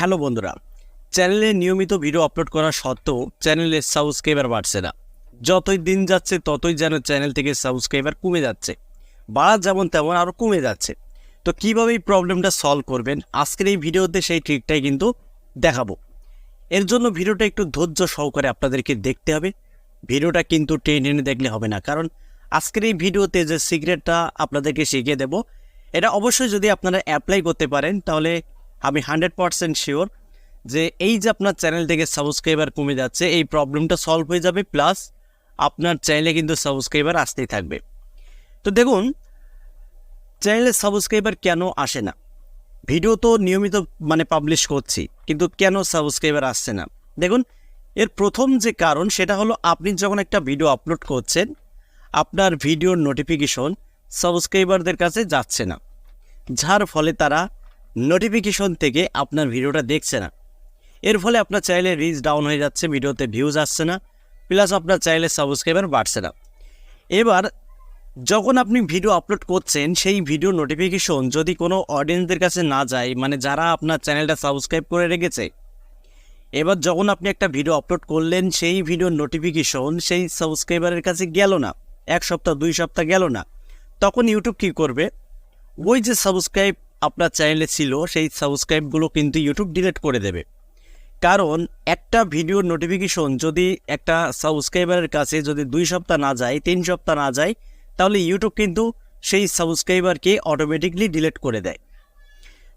Hello বন্ধুরা, চ্যানেলে নিয়মিত ভিডিও আপলোড করা সত্ত্বেও চ্যানেলের সাবস্ক্রাইবার বাড়ছে না। যতই দিন যাচ্ছে ততই যেন চ্যানেল থেকে সাবস্ক্রাইবার কমে যাচ্ছে, বাড়া যেমন তেমন আরও কমে যাচ্ছে। তো কীভাবে এই প্রবলেমটা সলভ করবেন আজকের এই ভিডিওতে সেই ট্রিকটাই কিন্তু দেখাবো। এর জন্য ভিডিওটা একটু ধৈর্য সহকারে আপনাদেরকে দেখতে হবে। ভিডিওটা কিন্তু টেনে দেখলে হবে না, কারণ আজকের এই ভিডিওতে যে সিক্রেটটা আপনাদেরকে শিখিয়ে দেব, এটা অবশ্যই যদি আপনারা অ্যাপ্লাই করতে পারেন তাহলে আমি 100% শিওর যে এই যে আপনার চ্যানেল থেকে সাবস্ক্রাইবার কমে যাচ্ছে এই প্রবলেমটা সলভ হয়ে যাবে, প্লাস আপনার চ্যানেলে কিন্তু সাবস্ক্রাইবার আসতেই থাকবে। তো দেখুন, চ্যানেলে সাবস্ক্রাইবার কেন আসে না? ভিডিও তো নিয়মিত পাবলিশ করছি, কিন্তু কেন সাবস্ক্রাইবার আসছে না? দেখুন, এর প্রথম যে কারণ সেটা হলো আপনি যখন একটা ভিডিও আপলোড করছেন আপনার ভিডিওর নোটিফিকেশন সাবস্ক্রাইবারদের কাছে যাচ্ছে না, যার ফলে তারা নোটিফিকেশন থেকে আপনার ভিডিওটা দেখছে না। এর ফলে আপনার চ্যানেলে রিচ ডাউন হয়ে যাচ্ছে, ভিডিওতে ভিউজ আসছে না, প্লাস আপনার চ্যানেলের সাবস্ক্রাইবার বাড়ছে না। এবার যখন আপনি ভিডিও আপলোড করছেন সেই ভিডিও নোটিফিকেশন যদি কোনো অডিয়েন্সদের কাছে না যায়, যারা আপনার চ্যানেলটা সাবস্ক্রাইব করে রেখেছে, এবার যখন আপনি একটা ভিডিও আপলোড করলেন সেই ভিডিওর নোটিফিকেশন সেই সাবস্ক্রাইবারের কাছে গেল না, 1 সপ্তাহ 2 সপ্তাহ গেল না, তখন ইউটিউব কী করবে? ওই যে সাবস্ক্রাইব আপনার চ্যানেলে ছিল সেই সাবস্ক্রাইবগুলো কিন্তু ইউটিউব ডিলিট করে দেবে। কারণ একটা ভিডিওর নোটিফিকেশন যদি একটা সাবস্ক্রাইবারের কাছে যদি 2 সপ্তাহ না যায়, 3 সপ্তাহ না যায়, তাহলে ইউটিউব কিন্তু সেই সাবস্ক্রাইবারকে অটোমেটিকলি ডিলিট করে দেয়।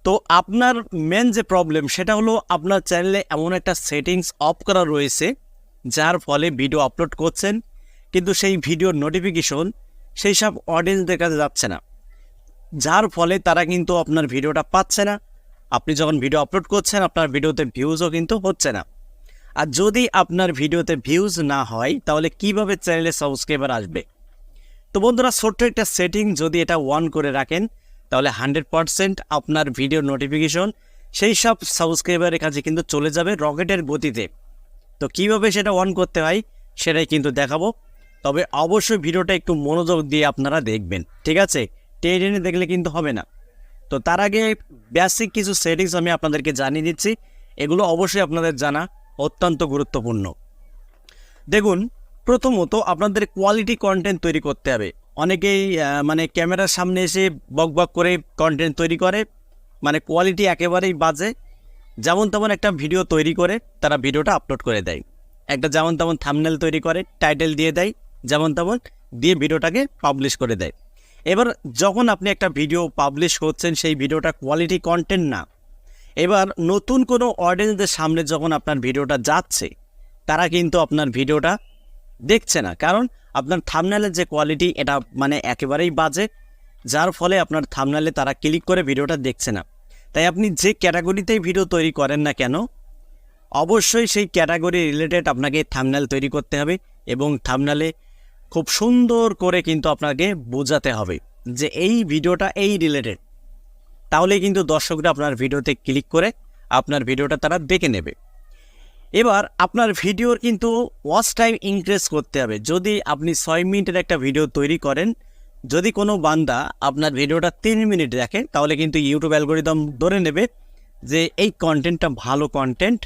তো আপনার মেন যে প্রবলেম সেটা হলো আপনার চ্যানেলে এমন একটা সেটিংস অফ করা রয়েছে যার ফলে ভিডিও আপলোড করছেন কিন্তু সেই ভিডিওর নোটিফিকেশন সেই সব অডিয়েন্সদের কাছে যাচ্ছে না, যার ফলে তারা কিন্তু আপনার ভিডিওটা পাচ্ছে না। আপনি যখন ভিডিও আপলোড করছেন আপনার ভিডিওতে ভিউজও কিন্তু হচ্ছে না। আর যদি আপনার ভিডিওতে ভিউজ না হয় তাহলে কিভাবে চ্যানেলে সাবস্ক্রাইবার আসবে? তো বন্ধুরা, ছোট্ট একটা সেটিং যদি এটা অন করে রাখেন তাহলে 100% আপনার ভিডিওর নোটিফিকেশন সেই সব সাবস্ক্রাইবারের কাছে কিন্তু চলে যাবে রকেটের গতিতে। তো কিভাবে সেটা অন করতে হয় সেটাই কিন্তু দেখাবো, তবে অবশ্যই ভিডিওটা একটু মনোযোগ দিয়ে আপনারা দেখবেন, ঠিক আছে? টেনে দেখলে কিন্তু হবে না। তো তার আগে বেসিক কিছু সেটিংস আমি আপনাদেরকে জানিয়ে দিচ্ছি, এগুলো অবশ্যই আপনাদের জানা অত্যন্ত গুরুত্বপূর্ণ। দেখুন, প্রথমত আপনাদের কোয়ালিটি কন্টেন্ট তৈরি করতে হবে। অনেকেই ক্যামেরার সামনে এসে বকবক করে কন্টেন্ট তৈরি করে, কোয়ালিটি একেবারেই বাজে, যেমন তেমন একটা ভিডিও তৈরি করে তারা ভিডিওটা আপলোড করে দেয়। একটা যেমন তেমন থাম্বনেল তৈরি করে, টাইটেল দিয়ে দেয় যেমন তেমন, দিয়ে ভিডিওটাকে পাবলিশ করে দেয়। এবার যখন আপনি একটা ভিডিও পাবলিশ করছেন সেই ভিডিওটা কোয়ালিটি কন্টেন্ট না, এবার নতুন কোনো অডিয়েন্সদের সামনে যখন আপনার ভিডিওটা যাচ্ছে তারা কিন্তু আপনার ভিডিওটা দেখছে না, কারণ আপনার থাম্বনেলের যে কোয়ালিটি এটা একেবারেই বাজে, যার ফলে আপনার থাম্বনেলে তারা ক্লিক করে ভিডিওটা দেখছে না। তাই আপনি যে ক্যাটাগরিতেই ভিডিও তৈরি করেন না কেন অবশ্যই সেই ক্যাটাগরি রিলেটেড আপনাকে থাম্বনেল তৈরি করতে হবে, এবং থাম্বনেলে খুব সুন্দর করে কিন্তু আপনাকে বোঝাতে হবে যে এই ভিডিওটা এই রিলেটেড, তাহলে কিন্তু দর্শকরা আপনার ভিডিওতে ক্লিক করে আপনার ভিডিওটা তারা দেখে নেবে। এবার আপনার ভিডিওর কিন্তু ওয়াচ টাইম ইনক্রিজ করতে হবে। যদি আপনি 6 মিনিটের একটা ভিডিও তৈরি করেন, যদি কোনো বান্দা আপনার ভিডিওটা 3 মিনিট দেখে তাহলে কিন্তু ইউটিউব অ্যালগোরিদম ধরে নেবে যে এই কন্টেন্টটা ভালো কন্টেন্ট,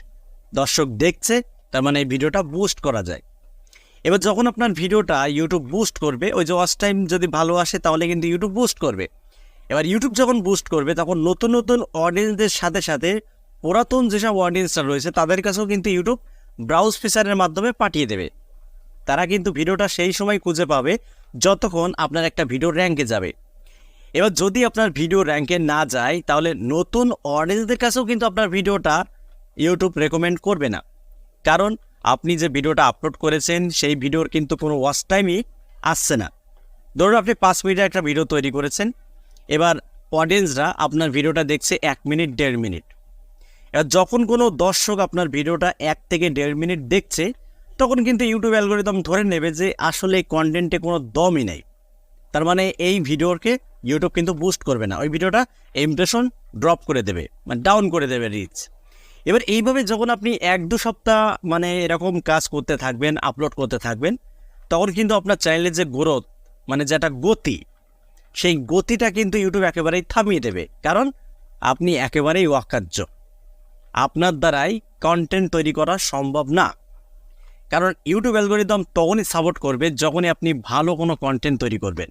দর্শক দেখছে, তার এই ভিডিওটা বুস্ট করা যায়। এবার যখন আপনার ভিডিওটা ইউটিউব বুস্ট করবে, ওই যে ওয়াচ টাইম যদি ভালো আসে তাহলে কিন্তু ইউটিউব বুস্ট করবে। এবার ইউটিউব যখন বুস্ট করবে তখন নতুন নতুন অডিয়েন্সদের সাথে সাথে পুরাতন যেসব অডিয়েন্সরা রয়েছে তাদের কাছেও কিন্তু ইউটিউব ব্রাউজ ফিচারের মাধ্যমে পাঠিয়ে দেবে। তারা কিন্তু ভিডিওটা সেই সময় খুঁজে পাবে যতক্ষণ আপনার একটা ভিডিও র্যাঙ্কে যাবে। এবার যদি আপনার ভিডিও র্যাঙ্কে না যায় তাহলে নতুন অডিয়েন্সদের কাছেও কিন্তু আপনার ভিডিওটা ইউটিউব রেকমেন্ড করবে না, কারণ আপনি যে ভিডিওটা আপলোড করেছেন সেই ভিডিওর কিন্তু কোনো ওয়াচ টাইমই আসছে না। ধরুন আপনি 5 মিনিটের একটা ভিডিও তৈরি করেছেন, এবার অডিয়েন্সরা আপনার ভিডিওটা দেখছে 1 মিনিট 1.5 মিনিট। এবার যখন কোনো দর্শক আপনার ভিডিওটা 1 থেকে 1.5 মিনিট দেখছে তখন কিন্তু ইউটিউব অ্যালগোরিদম ধরে নেবে যে আসলে এই কন্টেন্টে কোনো দমই নেই, তার এই ভিডিওকে ইউটিউব কিন্তু বুস্ট করবে না, ওই ভিডিওটা ইমপ্রেশন ড্রপ করে দেবে, ডাউন করে দেবে রিচ। এবার এইভাবে যখন আপনি 1-2 সপ্তাহ এরকম কাজ করতে থাকবেন, আপলোড করতে থাকবেন, তখন কিন্তু আপনার চ্যানেলের যে গ্রোথ যেটা গতি, সেই গতিটা কিন্তু ইউটিউব একেবারেই থামিয়ে দেবে, কারণ আপনি একেবারেই অকার্য। আপনার দ্বারাই কন্টেন্ট তৈরি করা সম্ভব না। কারণ ইউটিউব অ্যালগরিদম তখনই সাপোর্ট করবে যখনই আপনি ভালো কোনো কন্টেন্ট তৈরি করবেন।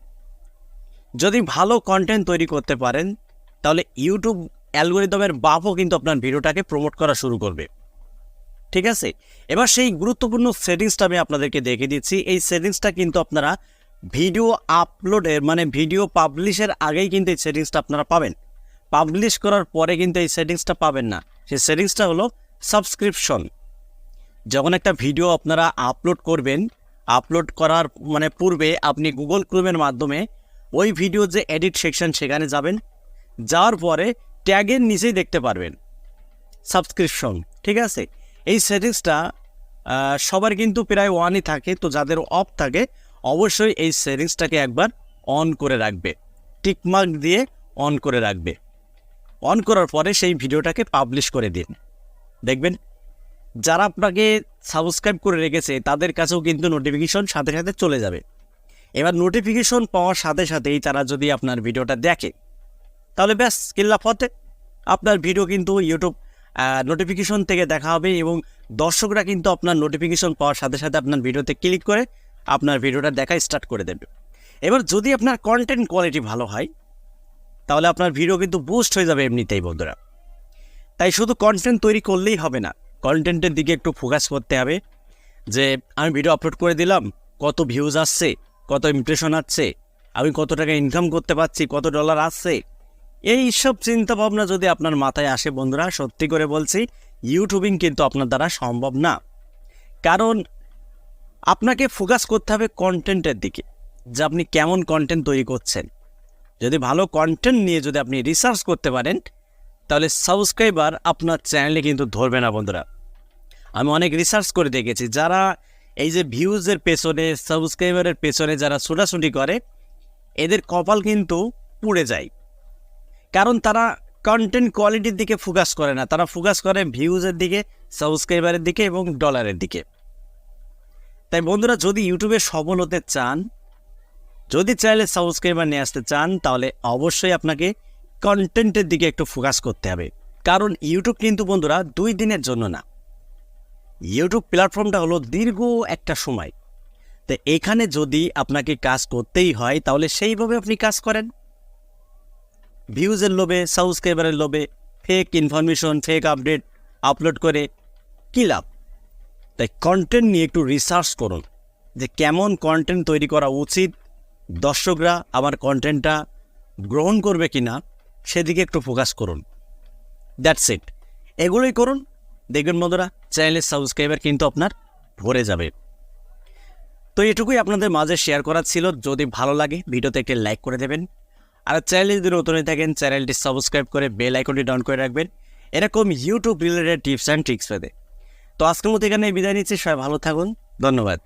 যদি ভালো কন্টেন্ট তৈরি করতে পারেন তাহলে ইউটিউব অ্যালগরিদমের বাপও কিন্তু আপনার ভিডিওটাকে প্রমোট করা শুরু করবে। ঠিক আছে, এবার সেই গুরুত্বপূর্ণ সেটিংসটা আমি আপনাদেরকে দেখিয়ে দিচ্ছি। এই সেটিংসটা কিন্তু আপনারা ভিডিও আপলোডের মানে ভিডিও পাবলিশের আগেই কিন্তু এই সেটিংসটা আপনারা পাবেন। পাবলিশ করার পরে কিন্তু এই সেটিংসটা পাবেন না। সেই সেটিংসটা হলো সাবস্ক্রিপশন। যখন একটা ভিডিও আপনারা আপলোড করবেন, আপলোড করার মানে পূর্বে আপনি গুগল ক্রোমের মাধ্যমে ওই ভিডিও যে এডিট সেকশন সেখানে যাবেন, যাওয়ার পরে ট্যাগের নিচেই দেখতে পারবেন সাবস্ক্রিপশন। ঠিক আছে, এই সেটিংসটা সবার কিন্তু প্রায় অনই থাকে, তো যাদের অফ থাকে অবশ্যই এই সেটিংসটাকে একবার অন করে রাখবে, টিকমার্ক দিয়ে অন করে রাখবে। অন করার পরে সেই ভিডিওটাকে পাবলিশ করে দিন, দেখবেন যারা আপনাকে সাবস্ক্রাইব করে রেখেছে তাদের কাছেও কিন্তু নোটিফিকেশন সাথে সাথে চলে যাবে। এবার নোটিফিকেশন পাওয়ার সাথে সাথেই তারা যদি আপনার ভিডিওটা দেখে তাহলে ব্যাস কিল্লা ফতে, আপনার ভিডিও কিন্তু ইউটিউব নোটিফিকেশন থেকে দেখা হবে এবং দর্শকরা কিন্তু আপনার নোটিফিকেশন পাওয়ার সাথে সাথে আপনার ভিডিওতে ক্লিক করে আপনার ভিডিওটা দেখা স্টার্ট করে দেবে। এবার যদি আপনার কন্টেন্ট কোয়ালিটি ভালো হয় তাহলে আপনার ভিডিও কিন্তু বুস্ট হয়ে যাবে এমনিতেই বন্ধুরা। তাই শুধু কন্টেন্ট তৈরি করলেই হবে না, কন্টেন্টের দিকে একটু ফোকাস করতে হবে। যে আমি ভিডিও আপলোড করে দিলাম, কত ভিউজ আসছে, কত ইমপ্রেশন আসছে, আমি কত টাকা ইনকাম করতে পারছি, কত ডলার আসছে, এই সব চিন্তা ভাবনা যদি আপনার মাথায় আসে বন্ধুরা, সত্যি করে বলছি ইউটিউবিং কিন্তু আপনার দ্বারা সম্ভব না। কারণ আপনাকে ফোকাস করতে হবে কন্টেন্টের দিকে, যে আপনি কেমন কন্টেন্ট তৈরি করছেন। যদি ভালো কন্টেন্ট নিয়ে যদি আপনি রিসার্চ করতে পারেন তাহলে সাবস্ক্রাইবার আপনার চ্যানেলে কিন্তু ধরবে না বন্ধুরা। আমি অনেক রিসার্চ করে দেখেছি, যারা এই যে ভিউজের পেছনে সাবস্ক্রাইবারের পেছনে যারা ছোটাছুটি করে এদের কপাল কিন্তু পুড়ে যায়। কারণ তারা কন্টেন্ট কোয়ালিটির দিকে ফোকাস করে না, তারা ফোকাস করে ভিউজের দিকে, সাবস্ক্রাইবারের দিকে এবং ডলারের দিকে। তাই বন্ধুরা, যদি ইউটিউবে সফল হতে চান, যদি চ্যানেলে সাবস্ক্রাইবার নিয়ে আসতে চান তাহলে অবশ্যই আপনাকে কন্টেন্টের দিকে একটু ফোকাস করতে হবে। কারণ ইউটিউব কিন্তু বন্ধুরা 2 দিনের জন্য না, ইউটিউব প্ল্যাটফর্মটা হলো দীর্ঘ একটা সময়। তো এখানে যদি আপনাকে কাজ করতেই হয় তাহলে সেইভাবে আপনি কাজ করেন। ভিউজের লোভে, সাবস্ক্রাইবারের লোভে fake information, fake update upload করে কী লাভ? তাই কন্টেন্ট নিয়ে একটু রিসার্চ করুন যে কেমন কন্টেন্ট তৈরি করা উচিত, দর্শকরা আমার কন্টেন্টটা গ্রহণ করবে কি না সেদিকে একটু ফোকাস করুন। দ্যাটস ইট, এগুলোই করুন, দেখবেন বন্ধুরা চ্যানেলের সাবস্ক্রাইবার কিন্তু আপনার ভরে যাবে। তো এটুকুই আপনাদের মাঝে শেয়ার করার ছিল। যদি ভালো লাগে ভিডিওতে একটি লাইক করে দেবেন, আর চ্যানেলে যদি নতুন হয়ে থাকেন চ্যানেলটি সাবস্ক্রাইব করে বেল আইকনটি ডাউন করে রাখবেন এরকম YouTube related tips and tricks পেতে। তো আজকের মতো এখানে বিদায় নিচ্ছি, সবাই ভালো থাকুন, ধন্যবাদ।